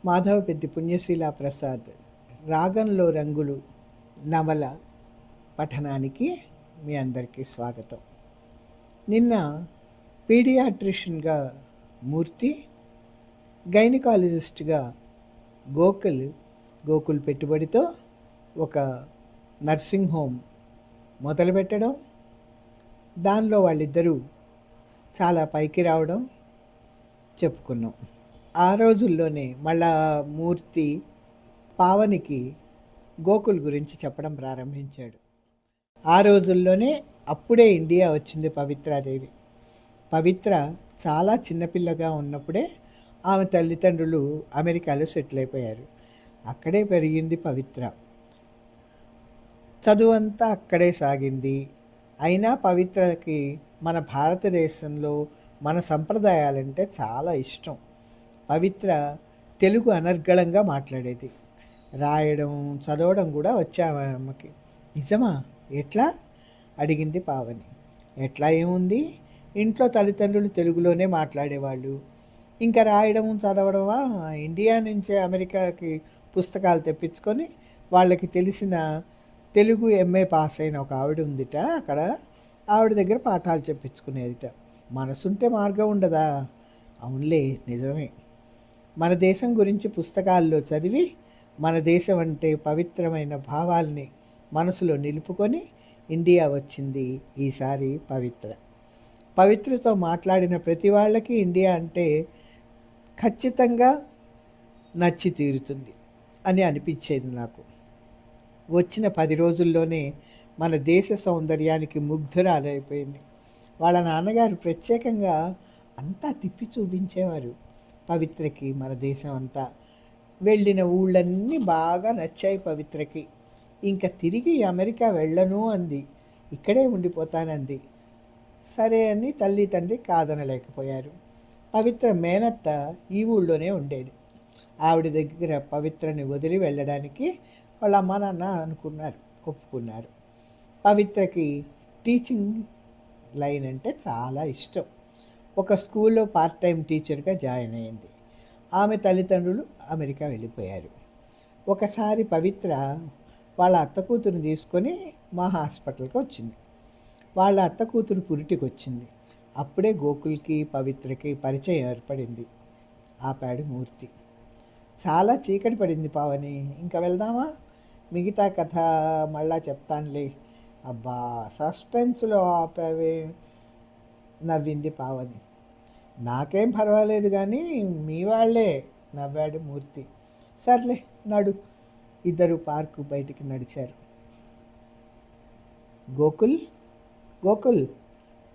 మాధవపెద్ది పుణ్యశీలా ప్రసాద్ రాగంలో రంగులు నవల పఠనానికి మీ అందరికీ స్వాగతం. నిన్న పీడియాట్రిషన్గా మూర్తి, గైనకాలజిస్ట్గా గోకుల్ పెట్టుబడితో ఒక నర్సింగ్ హోమ్ మొదలుపెట్టడం, దానిలో వాళ్ళిద్దరూ చాలా పైకి రావడం చెప్పుకున్నాం. ఆ రోజుల్లోనే మళ్ళా మూర్తి పావనికి గోకుల్ గురించి చెప్పడం ప్రారంభించాడు. ఆ రోజుల్లోనే అప్పుడే ఇండియా వచ్చింది పవిత్రాదేవి. పవిత్ర చాలా చిన్నపిల్లగా ఉన్నప్పుడే ఆమె తల్లిదండ్రులు అమెరికాలో సెటిల్ అయిపోయారు. అక్కడే పెరిగింది పవిత్ర. చదువంతా అక్కడే సాగింది. అయినా పవిత్రకి మన భారతదేశంలో మన సంప్రదాయాలంటే చాలా ఇష్టం. పవిత్ర తెలుగు అనర్గళంగా మాట్లాడేది. రాయడం, చదవడం కూడా వచ్చాము అమ్మకి. నిజమా? ఎట్లా అడిగింది పావని. ఎట్లా ఏముంది, ఇంట్లో తల్లిదండ్రులు తెలుగులోనే మాట్లాడేవాళ్ళు. ఇంకా రాయడం చదవడమా, ఇండియా నుంచే అమెరికాకి పుస్తకాలు తెప్పించుకొని వాళ్ళకి తెలిసిన తెలుగు ఎంఏ పాస్ అయిన ఒక ఆవిడ ఉందిట, అక్కడ ఆవిడ దగ్గర పాఠాలు చెప్పించుకునేదిట. మనసుంటే మార్గం ఉండదా? అవునులే, నిజమే. మన దేశం గురించి పుస్తకాల్లో చదివి మన దేశం అంటే పవిత్రమైన భావాల్ని మనసులో నిలుపుకొని ఇండియా వచ్చింది ఈసారి పవిత్ర. పవిత్రతో మాట్లాడిన ప్రతి వాళ్ళకి ఇండియా అంటే ఖచ్చితంగా నచ్చి తీరుతుంది అని అనిపించేది నాకు. వచ్చిన 10 రోజుల్లోనే మన దేశ సౌందర్యానికి ముగ్ధురాలైపోయింది. వాళ్ళ నాన్నగారు ప్రత్యేకంగా అంతా తిప్పి చూపించేవారు పవిత్రకి. మన దేశం అంతా వెళ్ళిన ఊళ్ళన్నీ బాగా నచ్చాయి పవిత్రకి. ఇంకా తిరిగి అమెరికా వెళ్ళను అంది, ఇక్కడే ఉండిపోతానంది. సరే అని తల్లి తండ్రి కాదనలేకపోయారు. పవిత్ర మేనత్త ఈ ఊళ్ళోనే ఉండేది. ఆవిడ దగ్గర పవిత్రని వదిలి వెళ్ళడానికి వాళ్ళ అమ్మ నాన్న ఒప్పుకున్నారు. పవిత్రకి టీచింగ్ లైన్ అంటే చాలా ఇష్టం. ఒక స్కూల్లో పార్ట్ టైం టీచర్గా జాయిన్ అయింది. ఆమె తల్లిదండ్రులు అమెరికా వెళ్ళిపోయారు. ఒకసారి పవిత్ర వాళ్ళ అత్త కూతురు తీసుకొని మా హాస్పిటల్కి వచ్చింది. వాళ్ళ అత్త కూతురు పురిటికి వచ్చింది. అప్పుడే గోకుల్కి పవిత్రకి పరిచయం ఏర్పడింది. ఆపాడు మూర్తి. చాలా చీకటి పడింది పావని, ఇంకా వెళ్దామా? మిగతా కథ మళ్ళా చెప్తానులే. అబ్బా, సస్పెన్స్లో ఆపావే, నవ్వింది పావని. నాకేం పర్వాలేదు కానీ మీ వాళ్ళే, నవ్వాడు మూర్తి. సర్లే నడు. ఇద్దరు పార్కు బయటికి నడిచారు. గోకుల్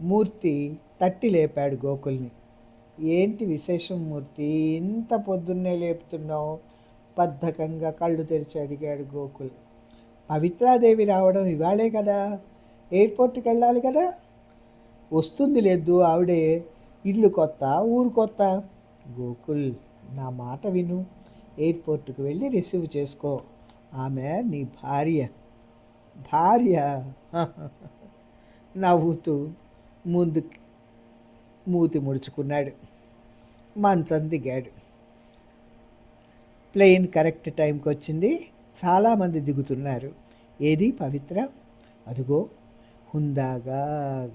మూర్తి తట్టి లేపాడు గోకుల్ని. ఏంటి విశేషం మూర్తి, ఇంత పొద్దున్నే లేపుతున్నావు? బద్ధకంగా కళ్ళు తెరిచి అడిగాడు గోకుల్. పవిత్రాదేవి రావడం ఇవాళే కదా, ఎయిర్పోర్ట్కి వెళ్ళాలి కదా. వస్తుంది లేదు ఆవిడే, ఇల్లు కొత్త ఊరు కొత్త. గోకుల్, నా మాట విను, ఎయిర్పోర్ట్కి వెళ్ళి రిసీవ్ చేసుకో. ఆమె నీ భార్య. నవ్వుతూ ముందుకి మూతి ముడుచుకున్నాడు. మంచం దిగాడు. ప్లేన్ కరెక్ట్ టైంకి వచ్చింది. చాలామంది దిగుతున్నారు. ఏది పవిత్ర? అదిగో హుందాగా,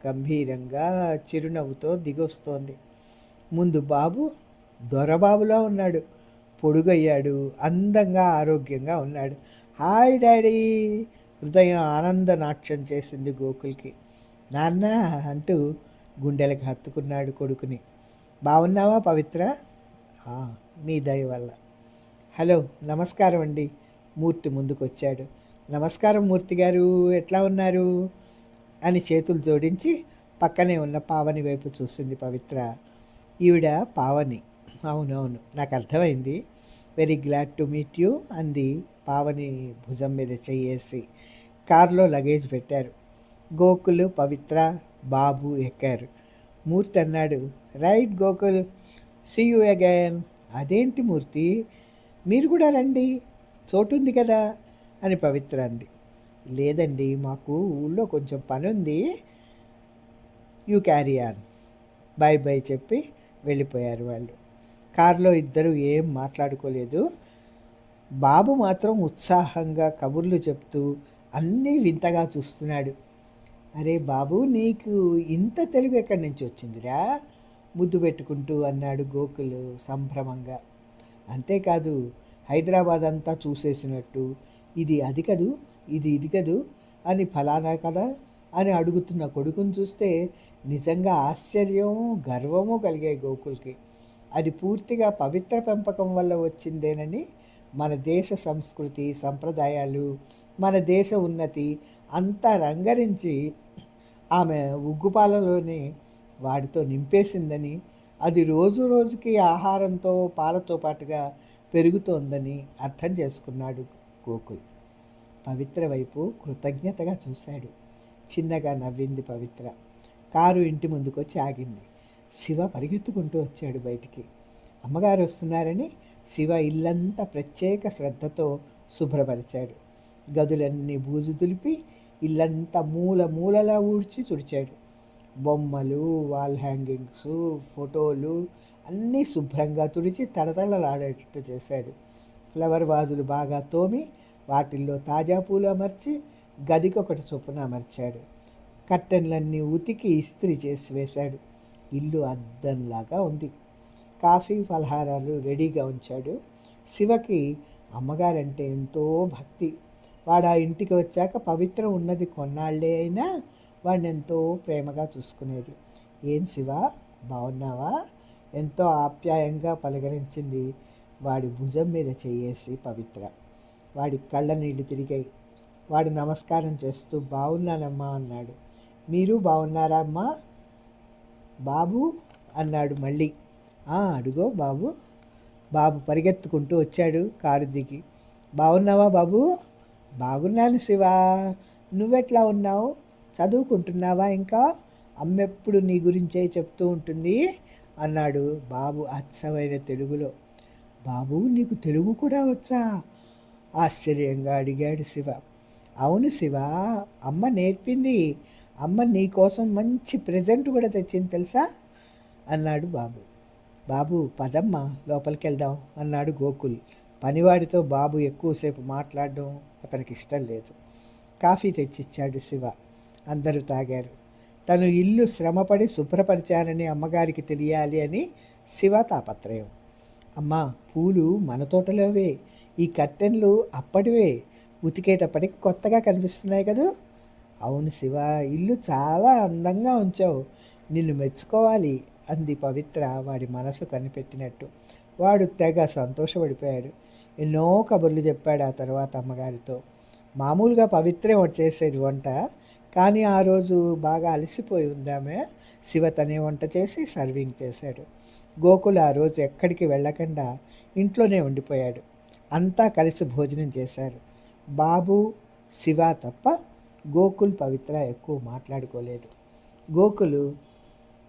గంభీరంగా, చిరునవ్వుతో దిగొస్తోంది. ముందు బాబు దొరబాబులా ఉన్నాడు. పొడుగయ్యాడు, అందంగా, ఆరోగ్యంగా ఉన్నాడు. Hi daddy. హృదయం ఆనంద నాట్యం చేసింది గోకుల్కి. నాన్న అంటూ గుండెలకు హత్తుకున్నాడు కొడుకుని. బాగున్నావా పవిత్ర? మీ దయ వల్ల. హలో, నమస్కారం అండి. మూర్తి ముందుకొచ్చాడు. నమస్కారం మూర్తి గారు, ఎట్లా ఉన్నారు అని చేతులు జోడించి పక్కనే ఉన్న పావని వైపు చూసింది పవిత్ర. ఈవిడ పావని. అవునవును, నాకు అర్థమైంది. Very glad to meet you అంది పావని భుజం మీద చెయ్యేసి. కారులో లగేజ్ పెట్టారు. గోకుల్, పవిత్ర, బాబు ఎక్కారు. మూర్తి అన్నాడు, right Gokul, see you again. అదేంటి మూర్తి, మీరు కూడా రండి, చోటుంది కదా అని పవిత్ర అంది. లేదండి, మాకు ఊళ్ళో కొంచెం పని ఉంది, you carry on. By by చెప్పి వెళ్ళిపోయారు వాళ్ళు. కారులో ఇద్దరు ఏం మాట్లాడుకోలేదు. బాబు మాత్రం ఉత్సాహంగా కబుర్లు చెప్తూ అన్నీ వింతగా చూస్తున్నాడు. అరే బాబు, నీకు ఇంత తెలుగు ఎక్కడి నుంచి వచ్చిందిరా? ముద్దు పెట్టుకుంటూ అన్నాడు గోకుల్ సంభ్రమంగా. అంతేకాదు, హైదరాబాద్ అంతా చూసేసినట్టు ఇది అది కదూ, ఇది కదూ అని ఫలానా కదా అని అడుగుతున్న కొడుకుని చూస్తే నిజంగా ఆశ్చర్యము గర్వము కలిగాయి గోకుల్కి. అది పూర్తిగా పవిత్ర పెంపకం వల్ల వచ్చిందేనని, మన దేశ సంస్కృతి సంప్రదాయాలు, మన దేశ ఉన్నతి అంతా రంగరించి ఆమె ఉగ్గుపాలలోనే వాడితో నింపేసిందని, అది రోజు రోజుకి ఆహారంతో పాలతో పాటుగా పెరుగుతోందని అర్థం చేసుకున్నాడు గోకుల్. పవిత్ర వైపు కృతజ్ఞతగా చూశాడు. చిన్నగా నవ్వింది పవిత్ర. కారు ఇంటి ముందుకొచ్చి ఆగింది. శివ పరిగెత్తుకుంటూ వచ్చాడు బయటికి. అమ్మగారు వస్తున్నారని శివ ఇల్లంతా ప్రత్యేక శ్రద్ధతో శుభ్రపరిచాడు. గదులన్నీ బూజు దులిపి ఇల్లంతా మూల మూలలా ఊడ్చి తుడిచాడు. బొమ్మలు, వాల్ హ్యాంగింగ్స్, ఫోటోలు అన్నీ శుభ్రంగా తుడిచి తడతడలాడేటట్టు చేశాడు. ఫ్లవర్ వాజులు బాగా తోమి వాటిల్లో తాజా పూలు అమర్చి గదికొకటి చొప్పున అమర్చాడు. కర్టెన్లన్నీ ఉతికి ఇస్త్రీ చేసి వేశాడు. ఇల్లు అద్దంలాగా ఉంది. కాఫీ పలహారాలు రెడీగా ఉంచాడు. శివకి అమ్మగారంటే ఎంతో భక్తి. వాడు ఆ ఇంటికి వచ్చాక పవిత్ర ఉన్నది కొన్నాళ్లే అయినా వాడిని ఎంతో ప్రేమగా చూసుకునేది. ఏం శివ, బాగున్నావా? ఎంతో ఆప్యాయంగా పలకరించింది వాడి భుజం మీద చెయ్యేసి పవిత్ర. వాడి కళ్ళ నీళ్లు తిరిగాయి. వాడు నమస్కారం చేస్తూ బాగున్నానమ్మా అన్నాడు. మీరు బాగున్నారా అమ్మా? బాబు అన్నాడు మళ్ళీ. అడుగో బాబు. బాబు పరిగెత్తుకుంటూ వచ్చాడు కారు దిగి. బాగున్నావా బాబు? బాగున్నాను శివ, నువ్వెట్లా ఉన్నావు? చదువుకుంటున్నావా ఇంకా? అమ్మెప్పుడు నీ గురించే చెప్తూ ఉంటుంది అన్నాడు బాబు అచ్చమైన తెలుగులో. బాబు, నీకు తెలుగు కూడా వచ్చా? ఆశ్చర్యంగా అడిగాడు శివ. అవును శివ, అమ్మ నేర్పింది. అమ్మ నీకోసం మంచి ప్రెజెంట్ కూడా తెచ్చింది తెలుసా అన్నాడు బాబు. బాబు పదమ్మా లోపలికి వెళ్దాం అన్నాడు గోకుల్. పనివాడితో బాబు ఎక్కువసేపు మాట్లాడడం అతనికి ఇష్టం లేదు. కాఫీ తెచ్చిచ్చాడు శివ. అందరూ తాగారు. తను ఇల్లు శ్రమపడి శుభ్రపరిచానని అమ్మగారికి తెలియాలి అని శివ తాపత్రయం. అమ్మా, పూలు మన తోటలోవే, ఈ కర్టెన్లు అప్పటివే, ఉతికేటప్పటికి కొత్తగా కనిపిస్తున్నాయి కదా. అవును శివ, ఇల్లు చాలా అందంగా ఉంచావు, నిన్ను మెచ్చుకోవాలి అంది పవిత్ర వాడి మనసు కనిపెట్టినట్టు. వాడు తెగ సంతోషపడిపోయాడు. ఎన్నో కబుర్లు చెప్పాడు ఆ తర్వాత అమ్మగారితో. మామూలుగా పవిత్రే చేసేది వంట, కానీ ఆ రోజు బాగా అలసిపోయి ఉందామె. శివ తనే వంట చేసి సర్వింగ్ చేశాడు. గోకుల్ ఆ రోజు ఎక్కడికి వెళ్ళకుండా ఇంట్లోనే ఉండిపోయాడు. అంతా కలిసి భోజనం చేశారు. బాబు, శివ తప్ప గోకుల్ పవిత్ర ఎక్కువ మాట్లాడుకోలేదు. గోకులు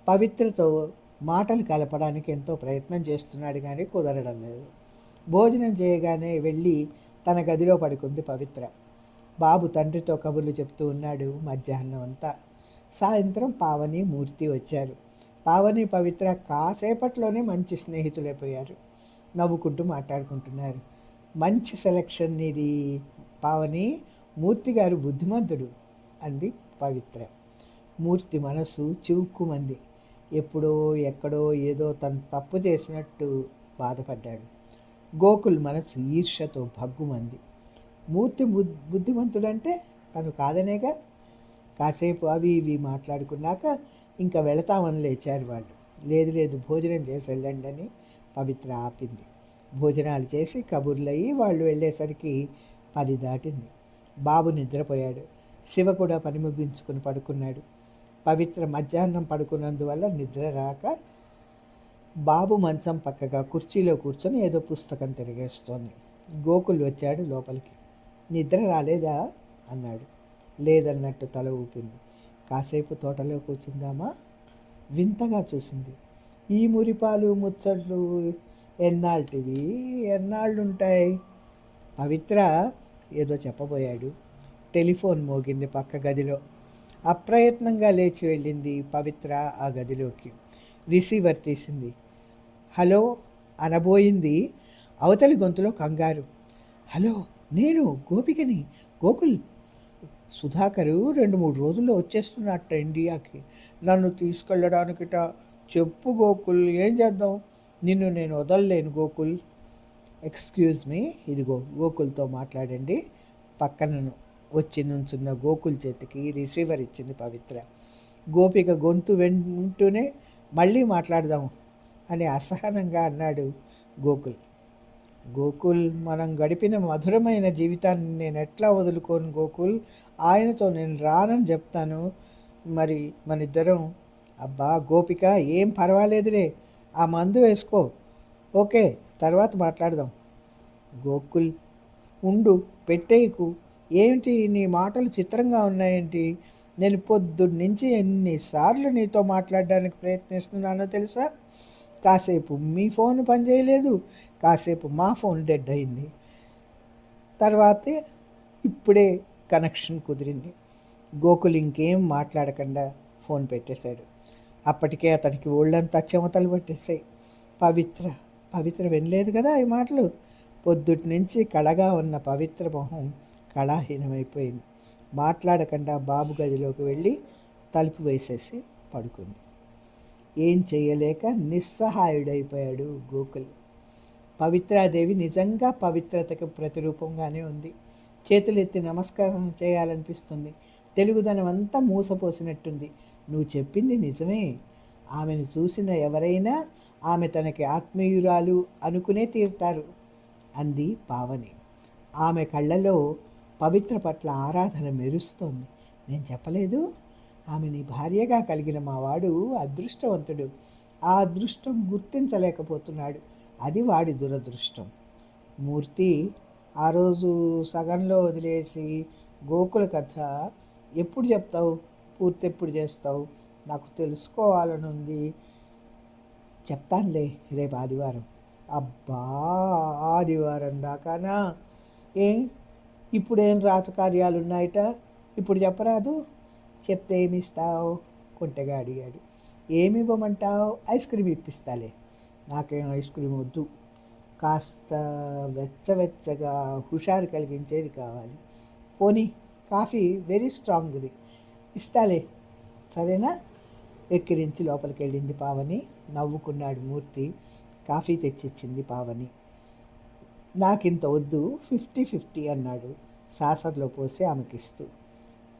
పవిత్రతో మాటలు కలపడానికి ఎంతో ప్రయత్నం చేస్తున్నాడు, కానీ కుదరడం లేదు. భోజనం చేయగానే వెళ్ళి తన గదిలో పడుకుంది పవిత్ర. బాబు తండ్రితో కబుర్లు చెప్తూ ఉన్నాడు మధ్యాహ్నం అంతా. సాయంత్రం పావని, మూర్తి వచ్చారు. పావని, పవిత్ర కాసేపట్లోనే మంచి స్నేహితులైపోయారు. నవ్వుకుంటూ మాట్లాడుకుంటున్నారు. మంచి సెలక్షన్ ఇది పావని, మూర్తి గారు బుద్ధిమంతుడు అంది పవిత్ర. మూర్తి మనసు చివుక్కుమంది. ఎప్పుడో ఎక్కడో ఏదో తను తప్పు చేసినట్టు బాధపడ్డాడు. గోకుల్ మనసు ఈర్ష్యతో భగ్గుమంది. మూర్తి బుద్ధిమంతుడంటే తను కాదనేగా. కాసేపు అవి ఇవి మాట్లాడుకున్నాక ఇంకా వెళతామని లేచారు వాళ్ళు. లేదు భోజనం చేసి వెళ్ళండి అని పవిత్ర ఆపింది. భోజనాలు చేసి కబుర్లయ్యి వాళ్ళు వెళ్ళేసరికి 10 దాటింది. బాబు నిద్రపోయాడు. శివ కూడా పని ముగించుకుని పడుకున్నాడు. పవిత్ర మధ్యాహ్నం పడుకున్నందువల్ల నిద్ర రాక బాబు మంచం పక్కగా కుర్చీలో కూర్చొని ఏదో పుస్తకం తిరిగేస్తోంది. గోకుల్ వచ్చాడు లోపలికి. నిద్ర రాలేదా అన్నాడు. లేదన్నట్టు తల ఊపింది. కాసేపు తోటలో కూర్చుందామా? వింతగా చూసింది. ఈ మురిపాలు ముచ్చట్లు ఎన్నాళ్ళటివి, ఎన్నాళ్ళుంటాయి? పవిత్ర ఏదో చెప్పబోయాడు. టెలిఫోన్ మోగింది పక్క గదిలో. అప్రయత్నంగా లేచి వెళ్ళింది పవిత్ర ఆ గదిలోకి. రిసీవర్ తీసింది. హలో అనబోయింది. అవతలి గొంతులో కంగారు. హలో, నేను గోపికని, గోకుల్. సుధాకరు 2-3 రోజుల్లో వచ్చేస్తున్నట్ట ఇండియాకి. నన్ను తీసుకెళ్ళడానికిట. చెప్పు గోకుల్, ఏం చేద్దాం? నిన్ను నేను వదలలేను గోకుల్. ఎక్స్క్యూజ్ మీ, ఇదిగో గోకుల్తో మాట్లాడండి. పక్కన వచ్చి నుంచున్న గోకుల్ చేతికి రిసీవర్ ఇచ్చింది పవిత్ర. గోపిక గొంతు వింటూనే మళ్ళీ మాట్లాడదాం అని అసహనంగా అన్నాడు గోకుల్. గోకుల్, మనం గడిపిన మధురమైన జీవితాన్ని నేను ఎట్లా వదులుకోను గోకుల్? ఆయనతో నేను రానని చెప్తాను. మరి మనిద్దరం. అబ్బా గోపిక, ఏం పర్వాలేదులే, ఆ మందు వేసుకో. ఓకే, తర్వాత మాట్లాడదాం. గోకుల్, ఉండు, పెట్టేయకు. ఏమిటి నీ మాటలు చిత్రంగా ఉన్నాయేంటి? నేను పొద్దున్నుంచి ఎన్నిసార్లు నీతో మాట్లాడడానికి ప్రయత్నిస్తున్నానో తెలుసా? కాసేపు మీ ఫోన్ పనిచేయలేదు, కాసేపు మా ఫోన్ డెడ్ అయింది. తర్వాతే ఇప్పుడే కనెక్షన్ కుదిరింది. గోకుల్ ఇంకేం మాట్లాడకుండా ఫోన్ పెట్టేశాడు. అప్పటికే అతనికి ఒళ్ళంతా చెమటలు పట్టేశాయి. పవిత్ర వినలేదు కదా ఈ మాటలు. పొద్దుటి నుంచి కళగా ఉన్న పవిత్ర మొహం కళాహీనమైపోయింది. మాట్లాడకుండా బాబు గదిలోకి వెళ్ళి తలుపు వేసేసి పడుకుంది. ఏం చేయలేక నిస్సహాయుడైపోయాడు గోకుల్. పవిత్రాదేవి నిజంగా పవిత్రతకు ప్రతిరూపంగానే ఉంది. చేతులెత్తి నమస్కారం చేయాలనిపిస్తుంది. తెలుగుదనం అంతా మూసపోసినట్టుంది. నువ్వు చెప్పింది నిజమే. ఆమెను చూసిన ఎవరైనా ఆమె తనకి ఆత్మీయురాలు అనుకునే తీరుతారు అంది పావని. ఆమె కళ్ళలో పవిత్ర పట్ల ఆరాధన మెరుస్తోంది. నేను చెప్పలేదు? ఆమె నీ భార్యగా కలిగిన మావాడు అదృష్టవంతుడు. ఆ అదృష్టం గుర్తించలేకపోతున్నాడు. అది వాడి దురదృష్టం. మూర్తి, ఆ రోజు సగంలో వదిలేసి గోకుల కథ ఎప్పుడు చెప్తావు? పూర్తి ఎప్పుడు చేస్తావు? నాకు తెలుసుకోవాలనుంది. చెప్తానులే, రేపు ఆదివారం. అబ్బా, ఆదివారం దాకానా? ఇప్పుడేం రాజకార్యాలు ఉన్నాయట? ఇప్పుడు చెప్పరాదు? చెప్తే ఏమి ఇస్తావు? కొంటెగా అడిగాడు. ఏమి ఇవ్వమంటావు? Ice cream ఇప్పిస్తాలే. నాకేం ఐస్ క్రీమ్ వద్దు. కాస్త వెచ్చగా హుషారు కలిగించేది కావాలి. పోనీ కాఫీ వెరీ స్ట్రాంగ్ది ఇస్తాలే, సరేనా? వెక్కిరించి లోపలికి వెళ్ళింది పావని. నవ్వుకున్నాడు మూర్తి. కాఫీ తెచ్చిచ్చింది పావని. నాకింత వద్దు, 50-50 అన్నాడు సాసర్లో పోసి ఆమెకిస్తూ.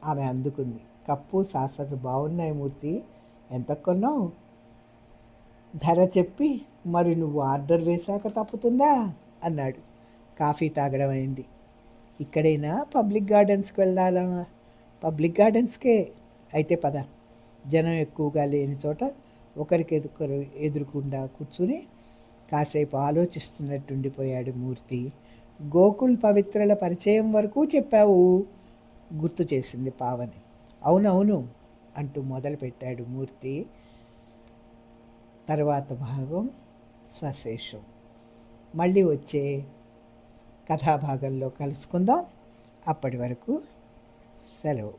ఆమె అందుకుంది. కప్పు సాసర్లు బాగున్నాయి మూర్తి, ఎంత కొన్నావు? ధర చెప్పి, మరి నువ్వు ఆర్డర్ వేశాక తప్పుతుందా అన్నాడు. కాఫీ తాగడం అయింది. ఇక్కడైనా పబ్లిక్ గార్డెన్స్కి వెళ్ళాలా? పబ్లిక్ గార్డెన్స్కే అయితే పద. జనం ఎక్కువగా లేని చోట ఒకరికొకరు ఎదురుకుండా కూర్చుని కాసేపు ఆలోచిస్తున్నట్టుండిపోయాడు మూర్తి. గోకుల్ పవిత్రల పరిచయం వరకు చెప్పావు, గుర్తు చేసింది పావని. అవునవును అంటూ మొదలుపెట్టాడు మూర్తి. తర్వాత భాగం సశేషం. మళ్ళీ వచ్చే కథాభాగంలో కలుసుకుందాం. అప్పటి వరకు సెలవు.